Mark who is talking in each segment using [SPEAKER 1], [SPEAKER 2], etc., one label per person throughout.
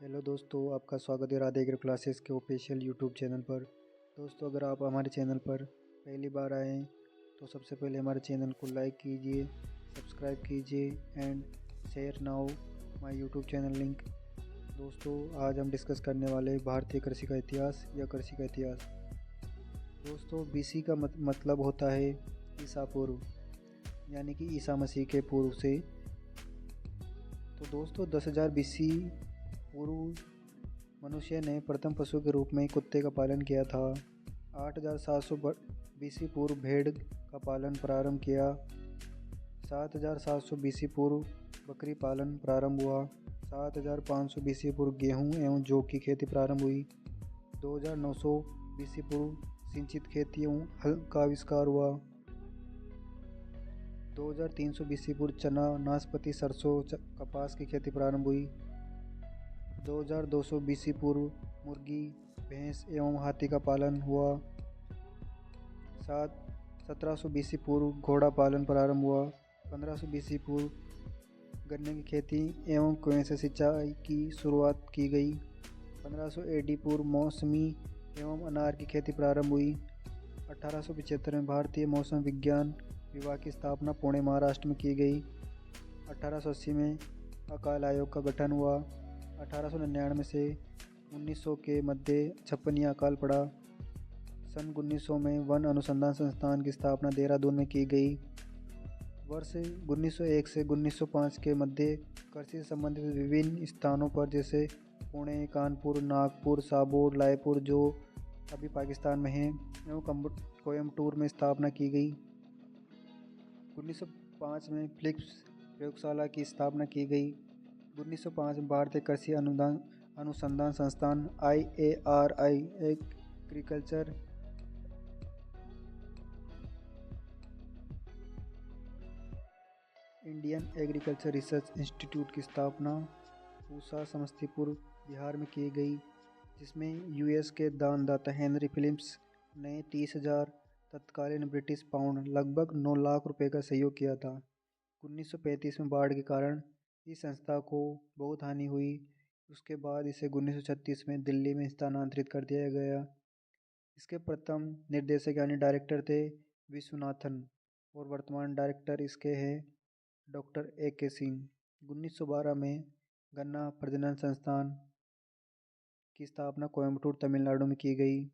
[SPEAKER 1] Hello दोस्तों, आपका स्वागत है राधे एग्रो क्लासेस के ऑफिशियल यूट्यूब चैनल पर। दोस्तों, अगर आप हमारे चैनल पर पहली बार आए हैं तो सबसे पहले हमारे चैनल को लाइक कीजिए, सब्सक्राइब कीजिए and share now my YouTube channel link. दोस्तों, आज हम डिस्कस करने वाले हैं भारतीय कृषि का इतिहास या कृषि का इतिहास। दोस्तों, बीसी का मतलब होता है ईसा पूर्व, यानी कि ईसा मसीह के पूर्व से। तो दोस्तों, 10,000 बीसी पूर्व मनुष्य ने प्रथम पशु के रूप में कुत्ते का पालन किया था। 8,700 बीसी पूर्व भेड़ का पालन प्रारंभ किया। 7,700 बीसी पूर्व बकरी पालन प्रारंभ हुआ। 7,500 बीसी पूर्व गेहूं एवं जौ की खेती प्रारंभ हुई। 2,900 बीसी पूर्व सिंचित खेती एवं हल का आविष्कार हुआ। 2,300 बीसी पूर्व चना, नाशपाती, सरसों, कपास की खेती प्रारंभ हुई। 2,200 बीसी पूर्व मुर्गी, भैंस एवं हाथी का पालन हुआ। 1700 बीसी पूर्व घोड़ा पालन प्रारंभ हुआ। 1500 बीसी पूर्व गन्ने की खेती एवं कुएं से सिंचाई की शुरुआत की गई। 1500 एडी पूर्व मौसमी एवं अनार की खेती प्रारंभ हुई। 1875 में भारतीय मौसम विज्ञान विभाग की स्थापना पुणे, महाराष्ट्र में की गई। 1880 में अकाल आयोग का गठन हुआ। 1899 से 1900 के मध्य 56 अकाल पड़ा। सन 1900 में वन अनुसंधान संस्थान की स्थापना देहरादून में की गई। वर्ष 1901 से 1905 के मध्य कृषि से संबंधित विभिन्न स्थानों पर जैसे पुणे, कानपुर, नागपुर, साबोर, रायपुर जो अभी पाकिस्तान में है एवं कोयम्बटूर में स्थापना की गई। 1905 में फिलिप्स प्रयोगशाला की स्थापना की गई। 1905 में भारतीय कृषि अनुसंधान संस्थान IARI agriculture Indian agriculture research institute की स्थापना पूसा, समस्तीपुर, बिहार में की गई, जिसमें US के दानदाता हेनरी फिलिप्स ने 30,000 तत्कालीन ब्रिटिश पाउंड लगभग 9 लाख रुपए का सहयोग किया था। 1935 में बाढ़ के कारण इस संस्था को बहुत हानि हुई। उसके बाद इसे 1936 में दिल्ली में स्थानांतरित कर दिया गया। इसके प्रथम निर्देशक यानी डायरेक्टर थे विश्वनाथन और वर्तमान डायरेक्टर इसके हैं डॉक्टर AK सिंह। 1912 में गन्ना प्रजनन संस्थान की स्थापना कोयम्बटूर, तमिलनाडु में की गई।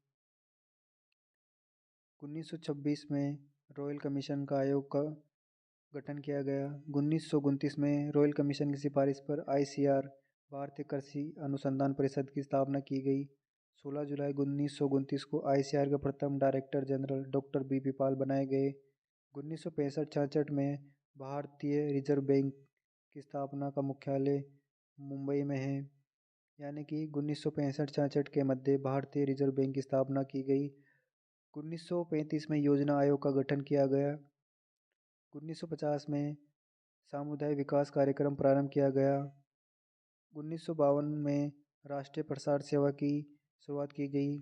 [SPEAKER 1] 1926 में रॉयल कमीशन का आयोग का गठन किया गया। 1929 में रॉयल कमीशन की सिफारिश पर ICR भारतीय कृषि अनुसंधान परिषद की स्थापना की गई। 16 जुलाई 1929 को ICR के प्रथम डायरेक्टर जनरल डॉक्टर BP पाल बनाए गए। 1965-66 में भारतीय रिजर्व बैंक की स्थापना का मुख्यालय मुंबई में है, यानी कि 1965-66 के मध्य भारतीय रिजर्व बैंक की स्थापना की गई। 1935 में योजना आयोग का गठन किया गया। 1950 में सामुदायिक विकास कार्यक्रम प्रारंभ किया गया। 1952 में राष्ट्रीय प्रसार सेवा की शुरुआत की गई।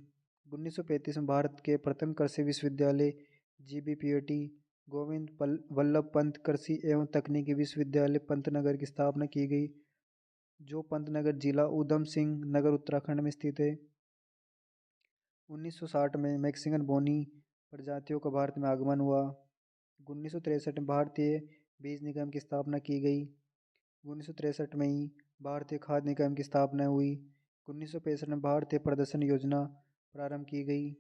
[SPEAKER 1] 1935 में भारत के प्रथम कृषि विश्वविद्यालय GBPAT गोविंद वल्लभ पंत कृषि एवं तकनीकी विश्वविद्यालय पंतनगर की स्थापना की गई, जो पंतनगर जिला उधम सिंह नगर उत्तराखंड में स्थित है। 1960 में मैक्सिकन बोनी प्रजातियों का भारत में आगमन हुआ। 1963 में भारतीय बीज निगम की स्थापना की गई। 1963 में ही भारतीय खाद्य निगम की स्थापना हुई। 1965 में भारतीय प्रदर्शन योजना प्रारंभ की गई।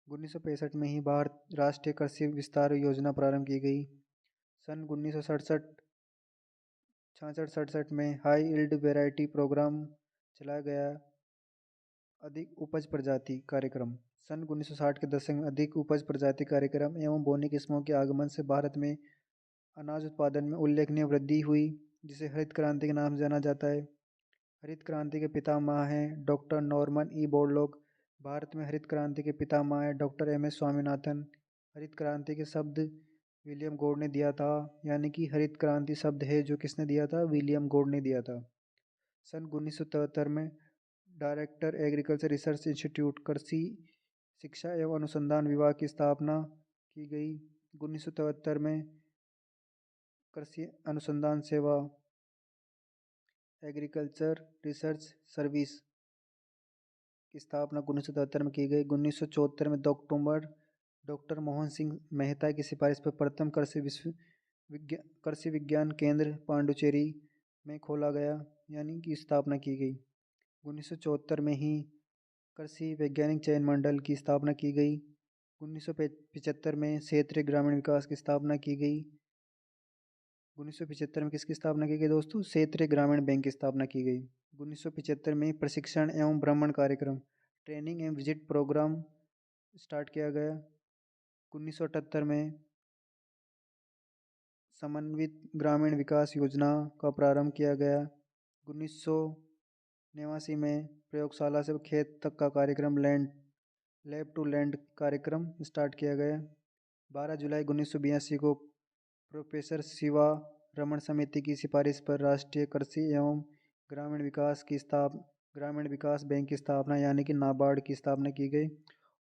[SPEAKER 1] 1965 में ही भारत राष्ट्रीय कृषि विस्तार योजना प्रारंभ की गई। सन 1967 में हाई यील्ड वैरायटी प्रोग्राम चलाया गया। अधिक उपज प्रजाति कार्यक्रम सन 1960 के दशक में अधिक उपज प्रजाति कार्यक्रम एवं बोनी किस्मों के आगमन से भारत में अनाज उत्पादन में उल्लेखनीय वृद्धि हुई, जिसे हरित क्रांति के नाम से जाना जाता है। हरित क्रांति के पितामह हैं डॉक्टर नॉर्मन बोरलॉग। भारत में हरित क्रांति के पितामह हैं डॉक्टर MS स्वामीनाथन। हरित क्रांति के शब्द विलियम गॉड ने दिया था, यानी कि हरित क्रांति शब्द है जो किसने दिया था? विलियम गॉड ने दिया था। सन 1973 में डायरेक्टर एग्रीकल्चर रिसर्च इंस्टीट्यूट कृषि शिक्षा एवं अनुसंधान विभाग की स्थापना की गई। 1973 में कृषि अनुसंधान सेवा एग्रीकल्चर रिसर्च सर्विस की स्थापना 1973 में की गई। 1974 में डॉक्टर मोहन सिंह मेहता की सिफारिश पर प्रथम कृषि विज्ञान केंद्र पांडुचेरी में खोला गया, यानी कि स्थापना की गई। 1974 में ही कृषि वैज्ञानिक चयन मंडल की स्थापना की गई। 1975 में क्षेत्रीय ग्रामीण विकास की स्थापना की गई। 1975 में किसकी स्थापना की गई दोस्तों? क्षेत्रीय ग्रामीण बैंक की स्थापना की गई। 1975 में प्रशिक्षण एवं भ्रमण कार्यक्रम training and visit program start किया गया। 1978 में समन्वित ग्रामीण विकास योजना का प्रारंभ किया गया। 1989 में प्रयोगशाला से खेत तक का कार्यक्रम लैब टू लैंड कार्यक्रम स्टार्ट किया गया। 12 जुलाई 1982 को प्रोफेसर शिवा रमन समिति की सिफारिश पर राष्ट्रीय कृषि एवं ग्रामीण विकास बैंक की स्थापना यानी कि नाबार्ड की स्थापना की गई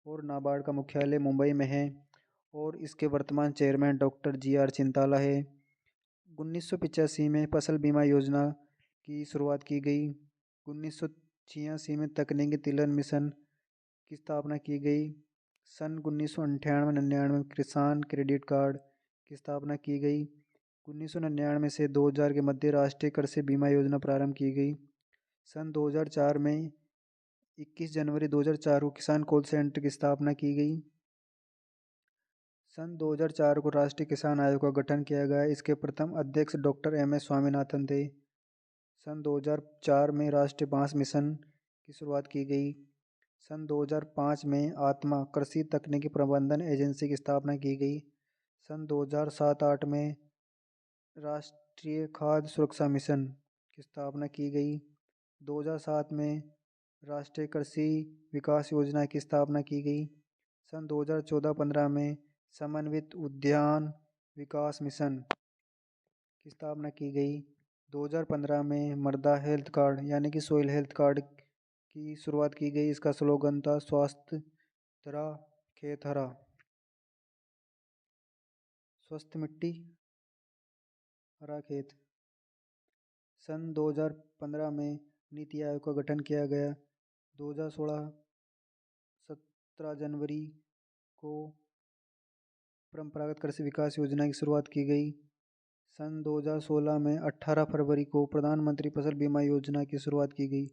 [SPEAKER 1] और नाबार्ड का मुख्यालय मुंबई में है और इसके वर्तमान चेयरमैन डॉक्टर GR चिंताला है। 1985 में फसल बीमा योजना की शुरुआत की गई। 1986 में तकनीकी तिलहन मिशन की स्थापना की गई। सन 1998-99 में किसान क्रेडिट कार्ड की स्थापना की गई। 1999 से 2000 के मध्य राष्ट्रीय कृषि बीमा योजना प्रारंभ की गई। सन 2004 में 21 जनवरी 2004 को किसान कॉल सेंटर की स्थापना की गई। सन 2004 को राष्ट्रीय किसान आयोग का गठन किया गया। इसके प्रथम अध्यक्ष डॉक्टर MS स्वामीनाथन थे। सन 2004 में राष्ट्रीय बांस मिशन की शुरुआत की गई। सन 2005 में आत्मा कृषि तकनीकी प्रबंधन एजेंसी की स्थापना की गई। सन 2007-08 में राष्ट्रीय खाद्य सुरक्षा मिशन की स्थापना की गई। 2007 में राष्ट्रीय कृषि विकास योजना की स्थापना की गई। सन 2014-15 में समन्वित उद्यान विकास मिशन की स्थापना की गई। 2015 में मृदा हेल्थ कार्ड यानी कि सोइल हेल्थ कार्ड की शुरुआत की गई। इसका स्लोगन था स्वास्थ्य धरा खेत हरा, स्वस्थ मिट्टी हरा खेत। सन 2015 में नीति आयोग का गठन किया गया। 2016 17 जनवरी को परंपरागत कृषि विकास योजना की शुरुआत की गई। सन 2016 में 18 फरवरी को प्रधानमंत्री फसल बीमा योजना की शुरुआत की गई,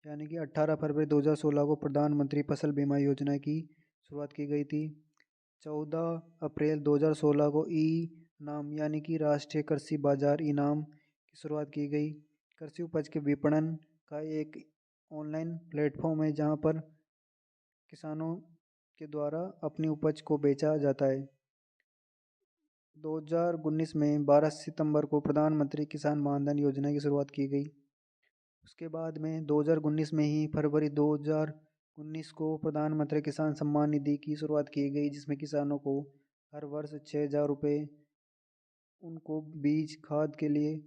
[SPEAKER 1] यानी कि 18 फरवरी 2016 को प्रधानमंत्री फसल बीमा योजना की शुरुआत की गई थी। 14 अप्रैल 2016 को ई नाम यानी कि राष्ट्रीय कृषि बाजार इनाम की शुरुआत की गई। कृषि उपज के विपणन का एक ऑनलाइन प्लेटफॉर्म है जहां पर किसानों के द्वारा अपनी उपज को बेचा जाता है। 2019 में 12 सितंबर को प्रधानमंत्री किसान मानधन योजना की शुरुआत की गई। उसके बाद में 2019 में ही फरवरी 2019 को प्रधानमंत्री किसान सम्मान निधि की शुरुआत की गई, जिसमें किसानों को हर वर्ष 6,000 रुपये उनको बीज खाद के लिए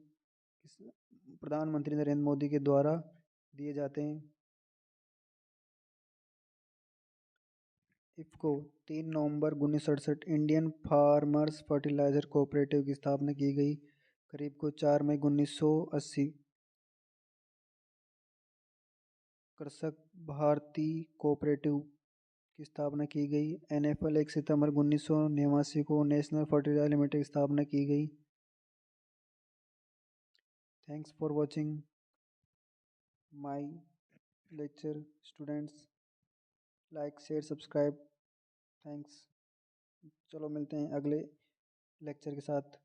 [SPEAKER 1] प्रधानमंत्री नरेंद्र मोदी के द्वारा दिए जाते हैं। इफ़को 3 नवंबर 1968 इंडियन फार्मर्स फर्टिलाइजर कोऑपरेटिव की स्थापना की गई। करीब को 4 मई 1980 कृषक भारती कोऑपरेटिव की स्थापना की गई। NFL 1 सितंबर 1989 को नेशनल फर्टिलाइजर लिमिटेड की स्थापना की गई। Thanks for watching my lecture students. Like share subscribe. Thanks. चलो मिलते हैं अगले लेक्चर के साथ।